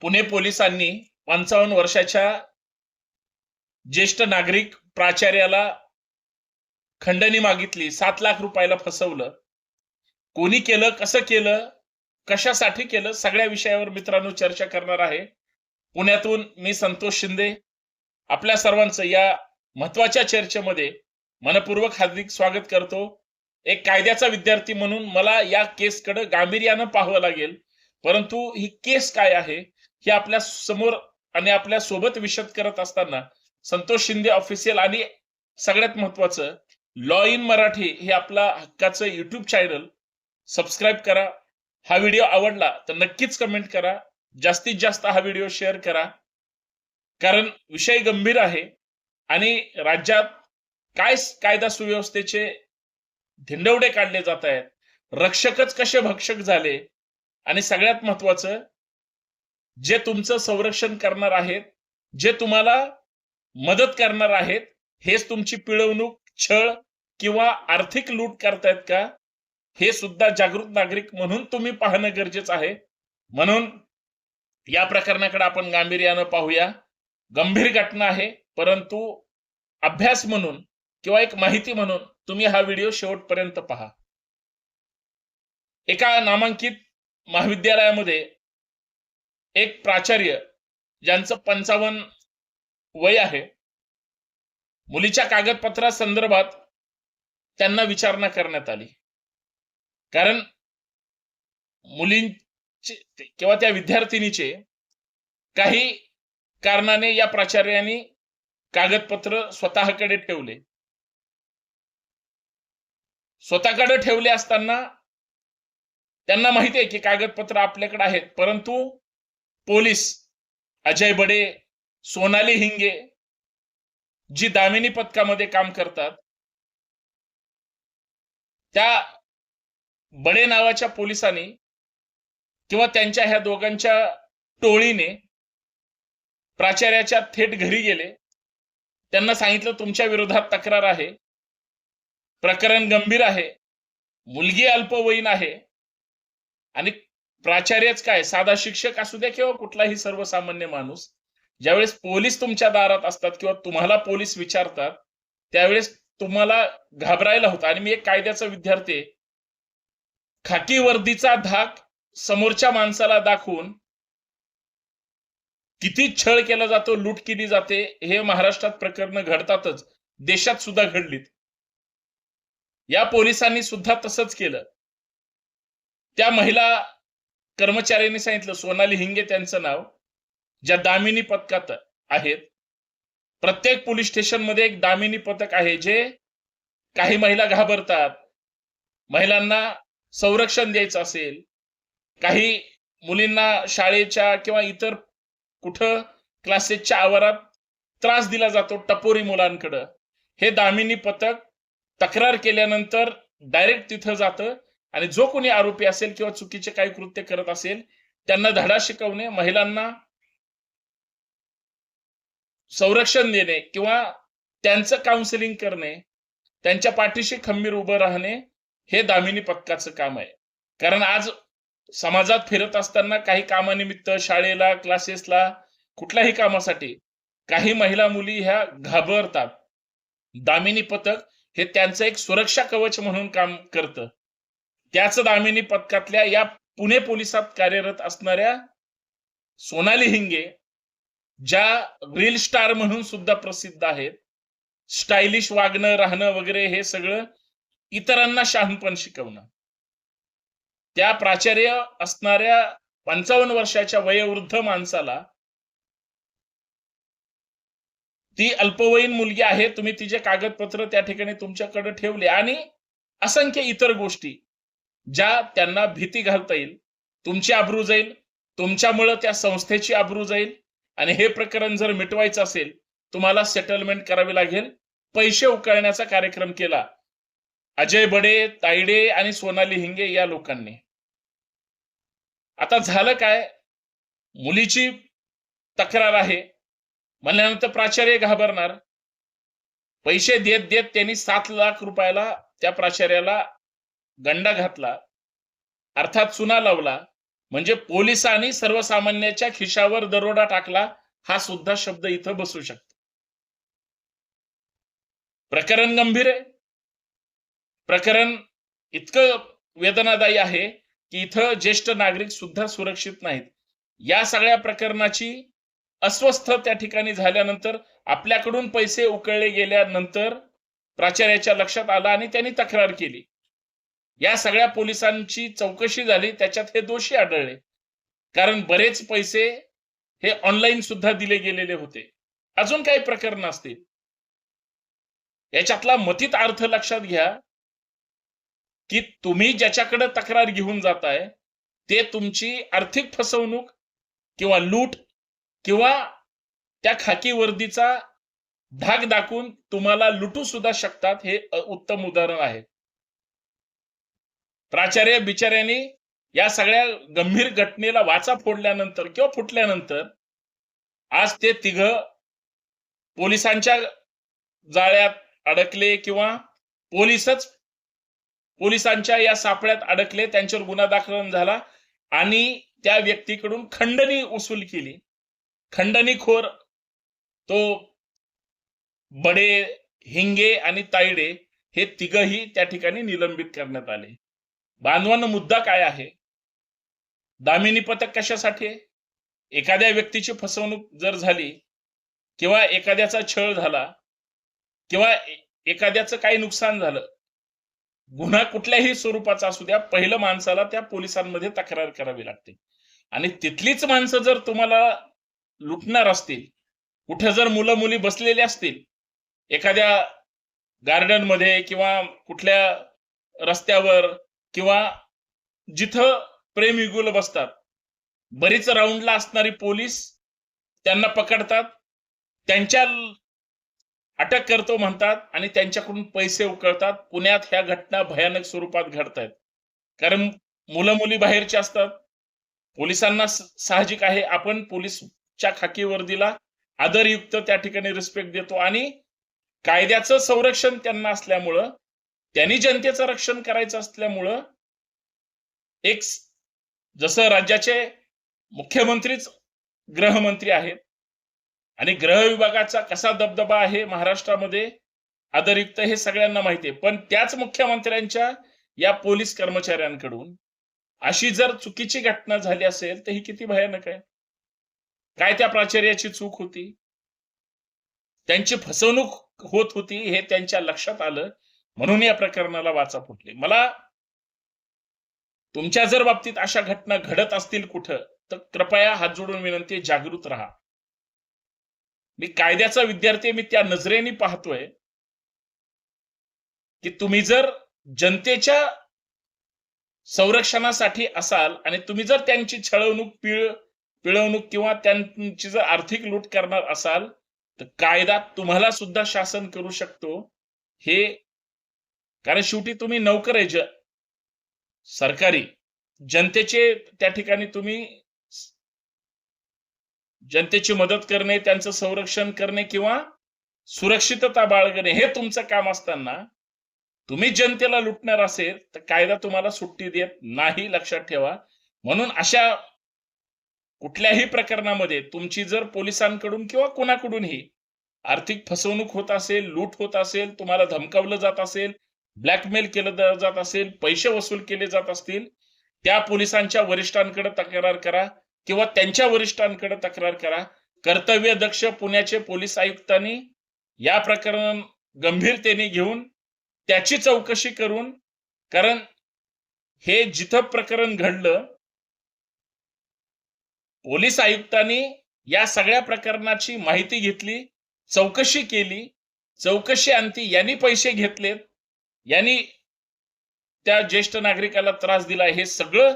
पुणे पोलिसांनी 55 वर्षाच्या ज्येष्ठ नागरिक प्राचार्याला खंडणी मागितली, 7 लाख रुपयाला फसवलं. कोणी केलं, कसं केलं, कशासाठी केलं, सगळ्या विषयावर मित्रांनो चर्चा करणार आहे. पुण्यातून मी संतोष शिंदे आपल्या सर्वांचं या महत्वाच्या चर्चेमध्ये मनपूर्वक हार्दिक स्वागत करतो. एक कायद्याचा विद्यार्थी म्हणून मला या केसकडे गांभीर्यानं पाहावं लागेल, परंतु ही केस काय आहे हे आपल्या समोर आणि आपल्या सोबत विशद करत असताना संतोष शिंदे ऑफिशियल आणि सगळ्यात महत्वाचं लॉ इन मराठी हे आपला हक्काचं युट्यूब चॅनल सबस्क्राईब करा. हा व्हिडिओ आवडला तर नक्कीच कमेंट करा, जास्तीत जास्त हा व्हिडिओ शेअर करा, कारण विषय गंभीर आहे आणि राज्यात काय कायदा सुव्यवस्थेचे धिंडवडे काढले जात आहेत, रक्षकच कसे भक्षक झाले आणि सगळ्यात महत्वाचं जे तुमचं संरक्षण करणार आहेत, जे तुम्हाला मदत करणार आहेत, हेच तुमची पिळवणूक, छळ किंवा आर्थिक लूट करतायत का, हे सुद्धा जागृत नागरिक म्हणून तुम्ही पाहणं गरजेचं आहे. म्हणून या प्रकरणाकडे आपण गांभीर्यानं पाहूया. गंभीर घटना आहे, परंतु अभ्यास म्हणून किंवा एक माहिती म्हणून तुम्ही हा व्हिडिओ शेवटपर्यंत पहा. एका नामांकित महाविद्यालयामध्ये एक प्राचार्य ज्यांचं 55 वय आहे, मुलीच्या कागदपत्रासंदर्भात त्यांना विचारणा करण्यात आली. कारण मुलींचे किंवा त्या विद्यार्थिनीचे काही कारणाने या प्राचार्याने कागदपत्र स्वतःकडे ठेवले. स्वतःकडे ठेवले असताना त्यांना माहिती आहे की कागदपत्र आपल्याकडे आहेत, परंतु पोलीस अजय बडे, सोनाली हिंगे जी दामिनी पथकामध्ये काम करतात, त्या बडे नावाच्या पोलिसांनी किंवा त्यांच्या ह्या दोघांच्या टोळीने प्राचार्याच्या थेट घरी गेले. त्यांना सांगितलं तुमच्या विरोधात तक्रार आहे, प्रकरण गंभीर आहे, मुलगी अल्पवयीन आहे. आणि प्राचार्यच काय, साधा शिक्षक असू द्या किंवा कुठलाही सर्वसामान्य माणूस, ज्यावेळेस पोलीस तुमच्या दारात असतात किंवा तुम्हाला पोलीस विचारतात, त्यावेळेस तुम्हाला घाबरायला होतं. आणि मी एक कायद्याचा विद्यार्थी, खाकी वर्दीचा धाक समोरच्या माणसाला दाखवून किती छळ केला जातो, लूट केली जाते, हे महाराष्ट्रात प्रकरणं घडतातच, देशात सुद्धा घडलीत. या पोलिसांनी सुद्धा तसंच केलं. त्या महिला कर्मचाऱ्यांनी सांगितलं, सोनाली हिंगे त्यांचं नाव, ज्या दामिनी पथकात आहेत. प्रत्येक पोलीस स्टेशन मध्ये एक दामिनी पथक आहे, जे काही महिला घाबरतात, महिलांना संरक्षण द्यायचं असेल, काही मुलींना शाळेच्या किंवा इतर कुठं क्लासेसच्या आवारात त्रास दिला जातो टपोरी मुलांकडं, हे दामिनी पथक तक्रार केल्यानंतर डायरेक्ट तिथं जातं आणि जो कोणी आरोपी असेल किंवा चुकीचे काही कृत्य करत असेल त्यांना धडा शिकवणे, महिलांना संरक्षण देणे किंवा त्यांचं काउन्सिलिंग करणे, त्यांच्या पाठीशी खंबीर उभं राहणे, हे दामिनी पथकाचं काम आहे. कारण आज समाजात फिरत असताना काही कामानिमित्त, शाळेला, क्लासेसला, कुठल्याही कामासाठी काही महिला मुली ह्या घाबरतात. दामिनी पथक हे त्यांचं एक सुरक्षा कवच म्हणून काम करतं. त्याच दामिनी पथकातल्या या पुणे पोलिसात कार्यरत असणाऱ्या सोनाली हिंगे, ज्या रील स्टार म्हणून सुद्धा प्रसिद्ध आहेत, स्टायलिश वागणं, राहणं वगैरे हे सगळं इतरांना शहाणपण शिकवणं, त्या प्राचार्य असणाऱ्या 55 वर्षाच्या वयोवृद्ध माणसाला, ती अल्पवयीन मुलगी आहे, तुम्ही तिचे कागदपत्र त्या ठिकाणी तुमच्याकडे ठेवले आणि असंख्य इतर गोष्टी ज्या त्यांना भीती घालता येईल, तुमची आबरू जाईल, तुमच्यामुळे त्या संस्थेची आबरू जाईल आणि हे प्रकरण जर मिटवायचं असेल तुम्हाला सेटलमेंट करावी लागेल. पैसे उकळण्याचा कार्यक्रम केला अजय बडे, तायडे आणि सोनाली हिंगे या लोकांनी. आता झालं काय, मुलीची तक्रार आहे म्हणल्यानंतर प्राचार्य घाबरणार. पैसे देत देत त्यांनी 7 लाख रुपयाला त्या प्राचार्याला गंडा घातला, अर्थात चुना लावला. म्हणजे पोलिसांनी सर्वसामान्याच्या खिशावर दरोडा टाकला हा सुद्धा शब्द इथं बसू शकतो. प्रकरण गंभीर आहे. प्रकरण इतकं वेदनादायी आहे की इथं ज्येष्ठ नागरिक सुद्धा सुरक्षित नाहीत. या सगळ्या प्रकरणाची अस्वस्थ त्या ठिकाणी झाल्यानंतर आपल्याकडून पैसे उकळले गेल्यानंतर प्राचार्याच्या लक्षात आलं आणि त्यांनी तक्रार केली. या सगळ्या पोलिसांची चौकशी झाली, त्याच्यात हे दोषी आढळले. कारण बरेच पैसे हे ऑनलाईन सुद्धा दिले गेलेले होते. अजून काही प्रकरण असतील. याच्यातला मथित अर्थ लक्षात घ्या की तुम्ही ज्याच्याकडे तक्रार घेऊन जाताय ते तुमची आर्थिक फसवणूक किंवा लूट किंवा त्या खाकी वर्दीचा धाक दाखवून तुम्हाला लुटू सुद्धा शकतात. हे उत्तम उदाहरण आहे. प्राचार्य बिचाऱ्यांनी या सगळ्या गंभीर घटनेला वाचा फोडल्यानंतर किंवा फुटल्यानंतर आज ते तिघं पोलिसांच्या जाळ्यात अडकले किंवा पोलिसांच्या या सापळ्यात अडकले. त्यांच्यावर गुन्हा दाखल झाला आणि त्या व्यक्तीकडून खंडणी वसूल केली. खंडणीखोर तो बडे, हिंगे आणि तायडे हे तिघही त्या ठिकाणी निलंबित करण्यात आले. बांधवांना मुद्दा काय आहे? दामिनी पथक कशासाठी आहे? एखाद्या व्यक्तीची फसवणूक जर झाली किंवा एखाद्याचा छळ झाला किंवा एखाद्याचं काही नुकसान झालं, गुन्हा कुठल्याही स्वरूपाचा असू द्या, पहिलं माणसाला त्या पोलिसांमध्ये तक्रार करावी लागते. आणि तिथलीच माणसं जर तुम्हाला लुटणार असतील, कुठे जर मुलं मुली बसलेले असतील एखाद्या गार्डन मध्ये किंवा कुठल्या रस्त्यावर किंवा जिथं प्रेमिगुल बसतात, बरीच राऊंडला असणारी पोलीस त्यांना पकडतात, त्यांच्या अटक करतो म्हणतात आणि त्यांच्याकडून पैसे उकळतात. पुण्यात ह्या घटना भयानक स्वरूपात घडतायत. कारण मुलं मुली बाहेरचे असतात. पोलिसांना साहजिक आहे, आपण पोलीसच्या खाकी वर्दीला आदरयुक्त त्या ठिकाणी रिस्पेक्ट देतो आणि कायद्याचं संरक्षण त्यांना असल्यामुळं, त्यांनी जनतेचं रक्षण करायचं असल्यामुळं एक जसं राज्याचे मुख्यमंत्रीच गृहमंत्री आहेत आणि गृह विभागाचा कसा दबदबा आहे महाराष्ट्रामध्ये आदरयुक्त हे सगळ्यांना माहिती आहे. पण त्याच मुख्यमंत्र्यांच्या या पोलीस कर्मचाऱ्यांकडून अशी जर चुकीची घटना झाली असेल तर ही किती भयानक आहे. काय त्या प्राचार्याची चूक होती? त्यांची फसवणूक होत होती हे त्यांच्या लक्षात आलं, म्हणून या प्रकरणाला वाचा फुटली. मला तुमच्या जर बाबतीत अशा घटना घडत असतील कुठं, तर कृपया हात जोडून विनंती, जागृत राहा. मी कायद्याचा विद्यार्थी, मी त्या नजरेने पाहतोय की तुम्ही जर जनतेच्या संरक्षणासाठी असाल आणि तुम्ही जर त्यांची छळवणूक, पिळवणूक किंवा त्यांची जर आर्थिक लूट करणार असाल तर कायदा तुम्हाला सुद्धा शासन करू शकतो. हे कारण शेवटी तुम्ही नोकर आहे सरकारी, जनतेचे त्या ठिकाणी तुम्ही जनतेची मदत करणे, त्यांचं संरक्षण करणे किंवा सुरक्षितता बाळगणे हे तुमचं काम असताना तुम्ही जनतेला लुटणार असेल तर कायदा तुम्हाला सुट्टी देत नाही, लक्षात ठेवा. म्हणून अशा कुठल्याही प्रकरणामध्ये तुमची जर पोलिसांकडून किंवा कोणाकडूनही आर्थिक फसवणूक होत असेल, लूट होत असेल, तुम्हाला धमकावलं जात असेल, ब्लॅकमेल केलं जात असेल, पैसे वसूल केले जात असतील, त्या पोलिसांच्या वरिष्ठांकडे तक्रार करा किंवा त्यांच्या वरिष्ठांकडे तक्रार करा. कर्तव्यदक्ष पुण्याचे पोलीस आयुक्तांनी या प्रकरण गंभीरतेने घेऊन त्याची चौकशी करून, कारण हे जिथं प्रकरण घडलं पोलीस आयुक्तांनी या सगळ्या प्रकरणाची माहिती घेतली, चौकशी केली, चौकशी अंती यांनी पैसे घेतलेत, यांनी त्या ज्येष्ठ नागरिकाला त्रास दिला, हे सगळं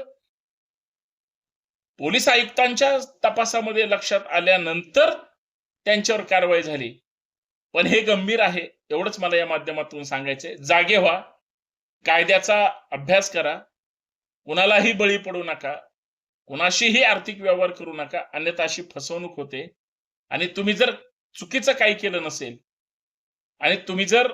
पोलीस आयुक्तांच्या तपासामध्ये लक्षात आल्यानंतर त्यांच्यावर कारवाई झाली. पण हे गंभीर आहे, एवढंच मला या माध्यमातून सांगायचंय. जागे व्हा, कायद्याचा अभ्यास करा, कुणालाही बळी पडू नका, कुणाशीही आर्थिक व्यवहार करू नका, अन्यथा अशी फसवणूक होते. आणि तुम्ही जर चुकीचं काही केलं नसेल आणि तुम्ही जर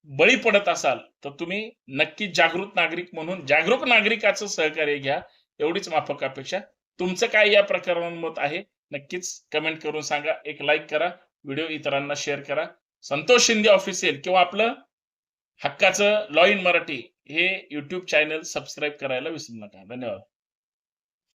बळी पडत असाल तर तुम्ही नक्की जागृत नागरिक म्हणून जागरूक नागरिकाचं सहकार्य घ्या. एवढीच माफक अपेक्षा. तुमचं काय या प्रकरणावर मत आहे नक्कीच कमेंट करून सांगा. एक लाईक करा, व्हिडिओ इतरांना शेअर करा. संतोष शिंदे ऑफिशियल किंवा आपलं हक्काचं लॉ इन मराठी हे YouTube चॅनल सबस्क्राईब करायला विसरू नका. धन्यवाद.